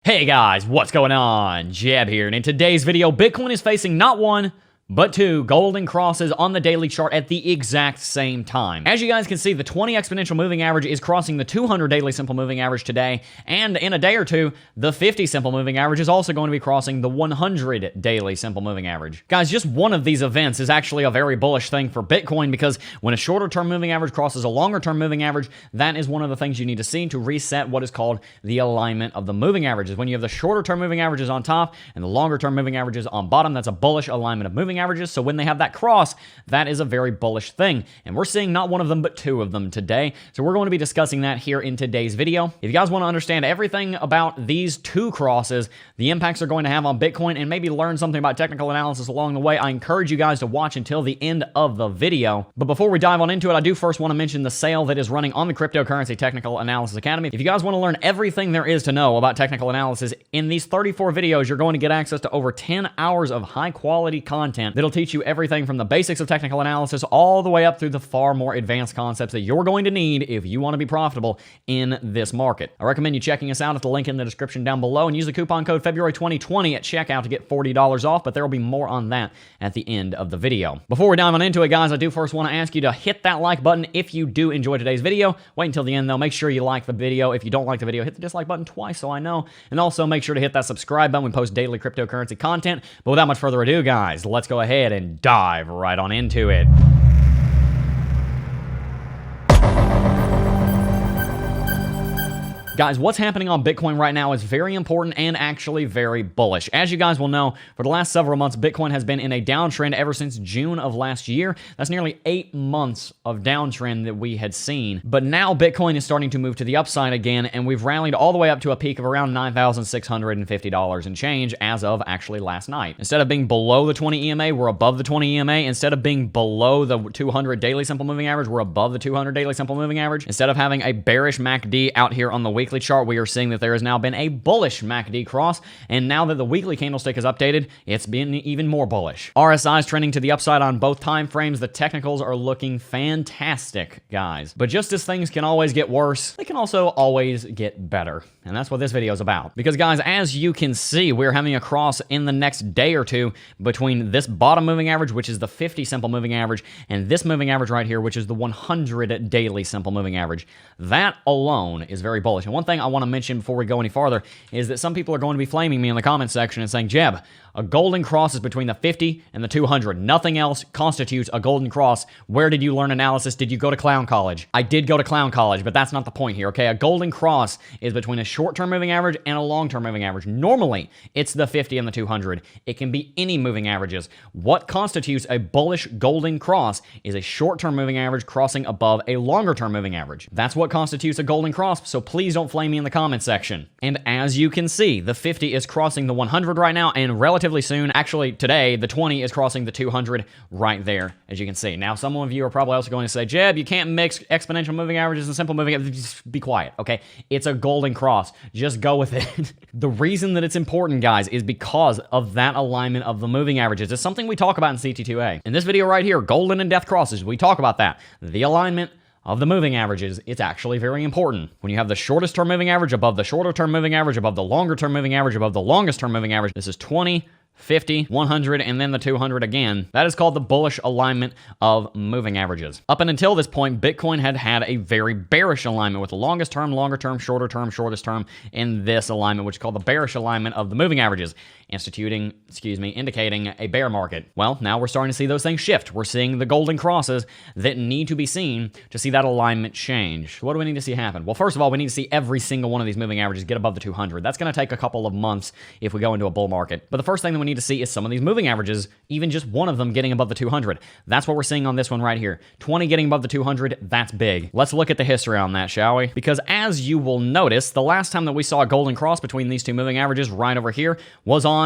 Hey guys, what's going on? Jeb here, and in today's video, Bitcoin is facing not one, but two golden crosses on the daily chart at the exact same time. As you guys can see, the 20 exponential moving average is crossing the 200 daily simple moving average today, and in a day or two, the 50 simple moving average is also going to be crossing the 100 daily simple moving average. Guys, just one of these events is actually a very bullish thing for Bitcoin, because when a shorter term moving average crosses a longer term moving average, that is one of the things you need to see to reset what is called the alignment of the moving averages. When you have the shorter term moving averages on top and the longer term moving averages on bottom, that's a bullish alignment of moving averages. So when they have that cross, that is a very bullish thing. And we're seeing not one of them, but two of them today. So we're going to be discussing that here in today's video. If you guys want to understand everything about these two crosses, the impacts they're going to have on Bitcoin, and maybe learn something about technical analysis along the way, I encourage you guys to watch until the end of the video. But before we dive on into it, I do first want to mention the sale that is running on the Cryptocurrency Technical Analysis Academy. If you guys want to learn everything there is to know about technical analysis, in these 34 videos, you're going to get access to over 10 hours of high quality content that'll teach you everything from the basics of technical analysis all the way up through the far more advanced concepts that you're going to need if you want to be profitable in this market. I recommend you checking us out at the link in the description down below and use the coupon code February 2020 at checkout to get $40 off, but there will be more on that at the end of the video. Before we dive on into it, guys, I do first want to ask you to hit that like button if you do enjoy today's video. Wait until the end though. Make sure you like the video. If you don't like the video, hit the dislike button twice so I know. And also make sure to hit that subscribe button. We post daily cryptocurrency content. But without much further ado, guys, let's go ahead and dive right on into it. Guys, what's happening on Bitcoin right now is very important and actually very bullish. As you guys will know, for the last several months, Bitcoin has been in a downtrend ever since June of last year. That's nearly 8 months of downtrend that we had seen. But now Bitcoin is starting to move to the upside again, and we've rallied all the way up to a peak of around $9,650 and change as of actually last night. Instead of being below the 20 EMA, we're above the 20 EMA. Instead of being below the 200 daily simple moving average, we're above the 200 daily simple moving average. Instead of having a bearish MACD out here on the weekly chart, we are seeing that there has now been a bullish MACD cross, and now that the weekly candlestick is updated, it's been even more bullish. RSI is trending to the upside on both time frames. The technicals are looking fantastic, guys. But just as things can always get worse, they can also always get better. And that's what this video is about. Because, guys, as you can see, we're having a cross in the next day or two between this bottom moving average, which is the 50 simple moving average, and this moving average right here, which is the 100 daily simple moving average. That alone is very bullish. And one thing I want to mention before we go any farther is that some people are going to be flaming me in the comment section and saying, Jeb, a golden cross is between the 50 and the 200. Nothing else constitutes a golden cross. Where did you learn analysis? Did you go to clown college? I did go to clown college, but that's not the point here, okay? A golden cross is between a short-term moving average and a long-term moving average. Normally, it's the 50 and the 200. It can be any moving averages. What constitutes a bullish golden cross is a short-term moving average crossing above a longer-term moving average. That's what constitutes a golden cross, so please don't flame me in the comment section. And as you can see, the 50 is crossing the 100 right now, and relatively soon, actually today, the 20 is crossing the 200 right there, as you can see. Now, some of you are probably also going to say, Jeb, you can't mix exponential moving averages and simple moving averages. Just be quiet, okay? It's a golden cross. Just go with it. The reason that it's important, guys, is because of that alignment of the moving averages. It's something we talk about in CT2A. In this video right here, golden and death crosses, we talk about that. The alignment of the moving averages, it's actually very important. When you have the shortest term moving average above the shorter term moving average, above the longer term moving average, above the longest term moving average, this is 20, 50, 100, and then the 200 again. That is called the bullish alignment of moving averages. Up and until this point, Bitcoin had had a very bearish alignment with the longest term, longer term, shorter term, shortest term in this alignment, which is called the bearish alignment of the moving averages, indicating a bear market. Well, now we're starting to see those things shift. We're seeing the golden crosses that need to be seen to see that alignment change. What do we need to see happen? Well, first of all, we need to see every single one of these moving averages get above the 200. That's going to take a couple of months if we go into a bull market. But the first thing that we need to see is some of these moving averages, even just one of them getting above the 200. That's what we're seeing on this one right here. 20 getting above the 200, that's big. Let's look at the history on that, shall we? Because as you will notice, the last time that we saw a golden cross between these two moving averages right over here was on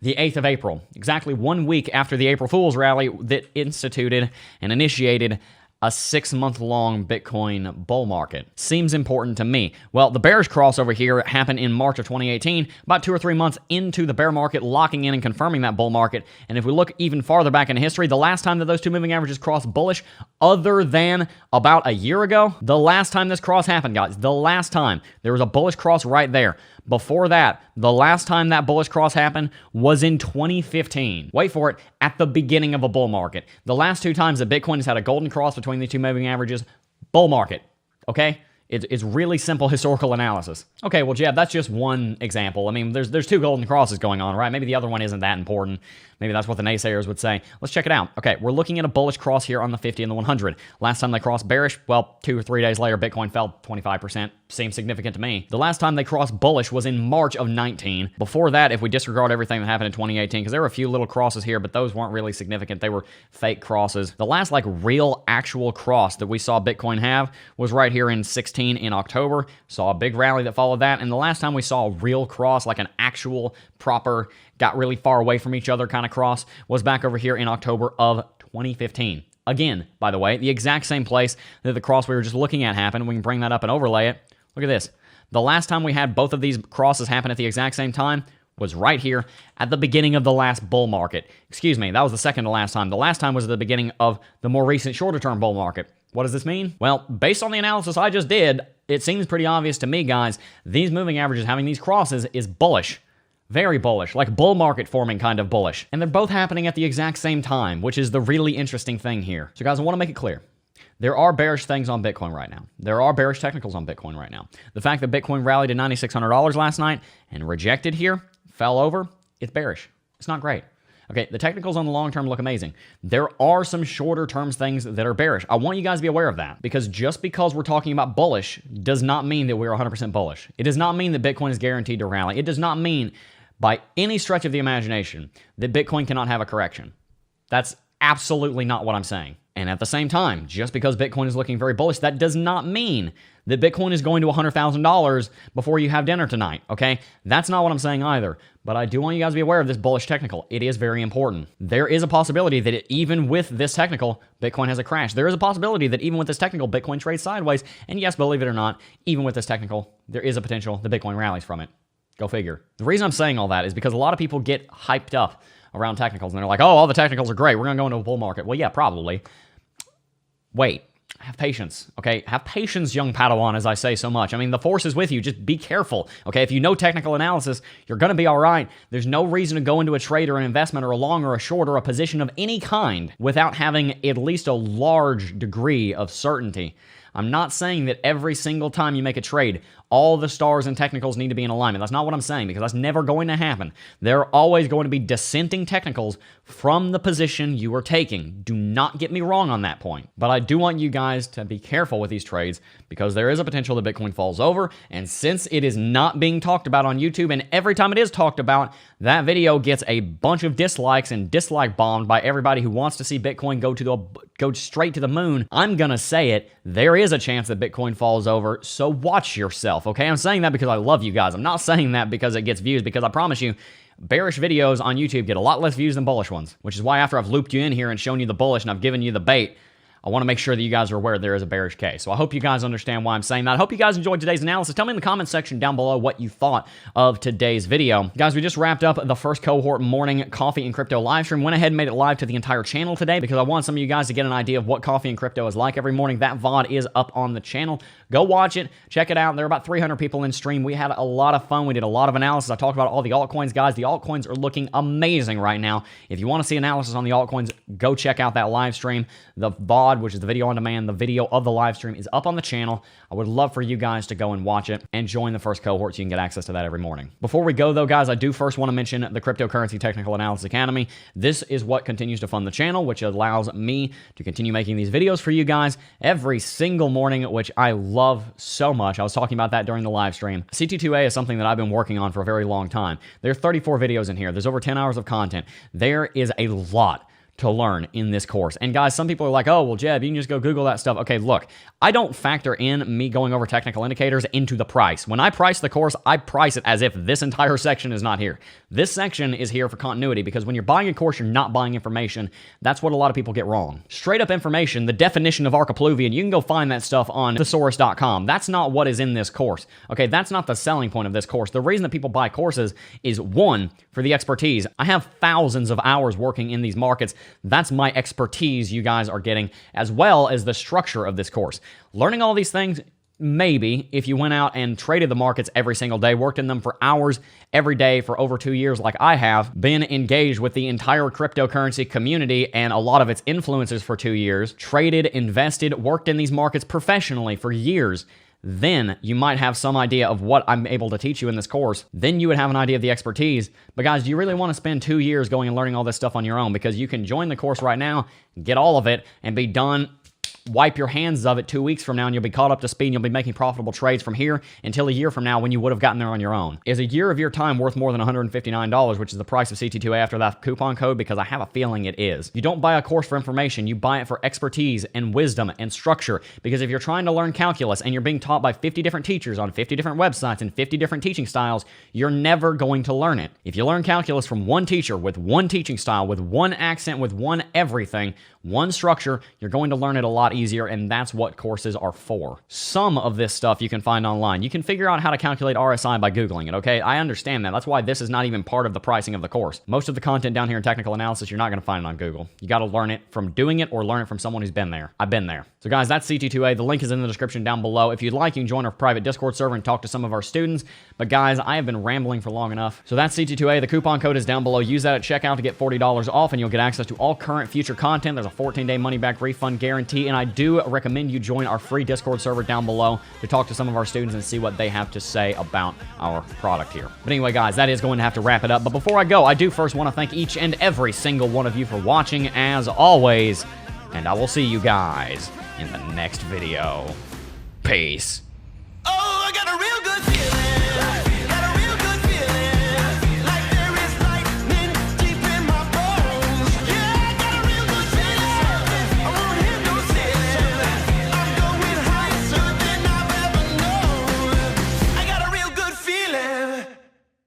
the 8th of April, exactly 1 week after the April Fool's rally that instituted and initiated a 6-month-long Bitcoin bull market. Seems important to me. Well, the bearish cross over here happened in March of 2018, about 2 or 3 months into the bear market, locking in and confirming that bull market. And if we look even farther back in history, the last time that those two moving averages crossed bullish other than about a year ago. The last time this cross happened, guys, the last time there was a bullish cross right there. Before that, the last time that bullish cross happened was in 2015. Wait for it, at the beginning of a bull market. The last two times that Bitcoin has had a golden cross between the two moving averages, bull market, okay? It's really simple historical analysis. Okay, well, Jeb, that's just one example. I mean, there's two golden crosses going on, right? Maybe the other one isn't that important. Maybe that's what the naysayers would say. Let's check it out. Okay, we're looking at a bullish cross here on the 50 and the 100. Last time they crossed bearish, well, 2 or 3 days later, Bitcoin fell 25%. Seems significant to me. The last time they crossed bullish was in March of 19. Before that, if we disregard everything that happened in 2018, because there were a few little crosses here, but those weren't really significant. They were fake crosses. The last like real actual cross that we saw Bitcoin have was right here in 16 in October. Saw a big rally that followed that. And the last time we saw a real cross, like an actual proper, got really far away from each other kind of cross, was back over here in October of 2015. Again, by the way, the exact same place that the cross we were just looking at happened. We can bring that up and overlay it. Look at this. The last time we had both of these crosses happen at the exact same time was right here at the beginning of the last bull market. Excuse me, that was the second to last time. The last time was at the beginning of the more recent shorter-term bull market. What does this mean? Well, based on the analysis I just did, it seems pretty obvious to me, guys, these moving averages having these crosses is bullish. Very bullish, like bull market forming kind of bullish. And they're both happening at the exact same time, which is the really interesting thing here. So guys, I want to make it clear. There are bearish things on Bitcoin right now. There are bearish technicals on Bitcoin right now. The fact that Bitcoin rallied to $9,600 last night and rejected here, fell over, it's bearish. It's not great. Okay, the technicals on the long term look amazing. There are some shorter term things that are bearish. I want you guys to be aware of that, because just because we're talking about bullish does not mean that we're 100% bullish. It does not mean that Bitcoin is guaranteed to rally. It does not mean by any stretch of the imagination that Bitcoin cannot have a correction. That's absolutely not what I'm saying. And at the same time, just because Bitcoin is looking very bullish, that does not mean that Bitcoin is going to $100,000 before you have dinner tonight, okay? That's not what I'm saying either. But I do want you guys to be aware of this bullish technical. It is very important. There is a possibility that even with this technical, Bitcoin has a crash. There is a possibility that even with this technical, Bitcoin trades sideways. And yes, believe it or not, even with this technical, there is a potential that Bitcoin rallies from it. Go figure. The reason I'm saying all that is because a lot of people get hyped up around technicals, and they're like, oh, all the technicals are great. We're going to go into a bull market. Well, yeah, probably. Wait. Have patience, okay? Have patience, young Padawan, as I say so much. I mean, the force is with you. Just be careful, okay? If you know technical analysis, you're going to be all right. There's no reason to go into a trade or an investment or a long or a short or a position of any kind without having at least a large degree of certainty. I'm not saying that every single time you make a trade, all the stars and technicals need to be in alignment. That's not what I'm saying, because that's never going to happen. There are always going to be dissenting technicals from the position you are taking. Do not get me wrong on that point. But I do want you guys to be careful with these trades, because there is a potential that Bitcoin falls over. And since it is not being talked about on YouTube, and every time it is talked about, that video gets a bunch of dislikes and dislike bombed by everybody who wants to see Bitcoin go straight to the moon, I'm gonna say it. There is a chance that Bitcoin falls over, so watch yourself, okay? I'm saying that because I love you guys. I'm not saying that because it gets views, because I promise you, bearish videos on YouTube get a lot less views than bullish ones, which is why after I've looped you in here and shown you the bullish and I've given you the bait, I want to make sure that you guys are aware there is a bearish case. So I hope you guys understand why I'm saying that. I hope you guys enjoyed today's analysis. Tell me in the comment section down below what you thought of today's video. Guys, we just wrapped up the first cohort morning coffee and crypto live stream. Went ahead and made it live to the entire channel today because I want some of you guys to get an idea of what coffee and crypto is like every morning. That VOD is up on the channel. Go watch it. Check it out. There are about 300 people in stream. We had a lot of fun. We did a lot of analysis. I talked about all the altcoins, guys. The altcoins are looking amazing right now. If you want to see analysis on the altcoins, go check out that live stream. The VOD, which is the video on demand, the video of the live stream is up on the channel. I would love for you guys to go and watch it and join the first cohort so you can get access to that every morning. Before we go though, guys, I do first want to mention the Cryptocurrency Technical Analysis Academy. This is what continues to fund the channel, which allows me to continue making these videos for you guys every single morning, which I love so much. I was talking about that during the live stream. CT2A is something that I've been working on for a very long time. There are 34 videos in here. There's over 10 hours of content. There is a lot to learn in this course. And guys, some people are like, oh, well, Jeb, you can just go Google that stuff. Okay, look, I don't factor in me going over technical indicators into the price. When I price the course, I price it as if this entire section is not here. This section is here for continuity because when you're buying a course, you're not buying information. That's what a lot of people get wrong. Straight up information, the definition of archipluvian, you can go find that stuff on thesaurus.com. That's not what is in this course. Okay, that's not the selling point of this course. The reason that people buy courses is, one, for the expertise. I have thousands of hours working in these markets. That's my expertise you guys are getting, as well as the structure of this course. Learning all these things, maybe if you went out and traded the markets every single day, worked in them for hours every day for over 2 years like I have, been engaged with the entire cryptocurrency community and a lot of its influencers for 2 years, traded, invested, worked in these markets professionally for years, then you might have some idea of what I'm able to teach you in this course. Then you would have an idea of the expertise. But guys, do you really want to spend 2 years going and learning all this stuff on your own? Because you can join the course right now, get all of it, and be done, wipe your hands of it 2 weeks from now, and you'll be caught up to speed, and you'll be making profitable trades from here until a year from now when you would have gotten there on your own. Is a year of your time worth more than $159, which is the price of CT2A after that coupon code? Because I have a feeling it is. You don't buy a course for information, you buy it for expertise and wisdom and structure. Because if you're trying to learn calculus and you're being taught by 50 different teachers on 50 different websites and 50 different teaching styles, you're never going to learn it. If you learn calculus from one teacher with one teaching style, with one accent, with one everything, one structure, you're going to learn it a lot easier, and that's what courses are for. Some of this stuff you can find online. You can figure out how to calculate RSI by Googling it, okay? I understand that. That's why this is not even part of the pricing of the course. Most of the content down here in technical analysis, you're not going to find it on Google. You got to learn it from doing it or learn it from someone who's been there. I've been there. So guys, that's CT2A. The link is in the description down below. If you'd like, you can join our private Discord server and talk to some of our students. But guys, I have been rambling for long enough. So that's CT2A. The coupon code is down below. Use that at checkout to get $40 off, and you'll get access to all current future content. There's a 14-day money-back refund guarantee, and I do recommend you join our free Discord server down below to talk to some of our students and see what they have to say about our product here. But anyway, guys, that is going to have to wrap it up. But before I go, I do first want to thank each and every single one of you for watching, as always, and I will see you guys in the next video. Peace.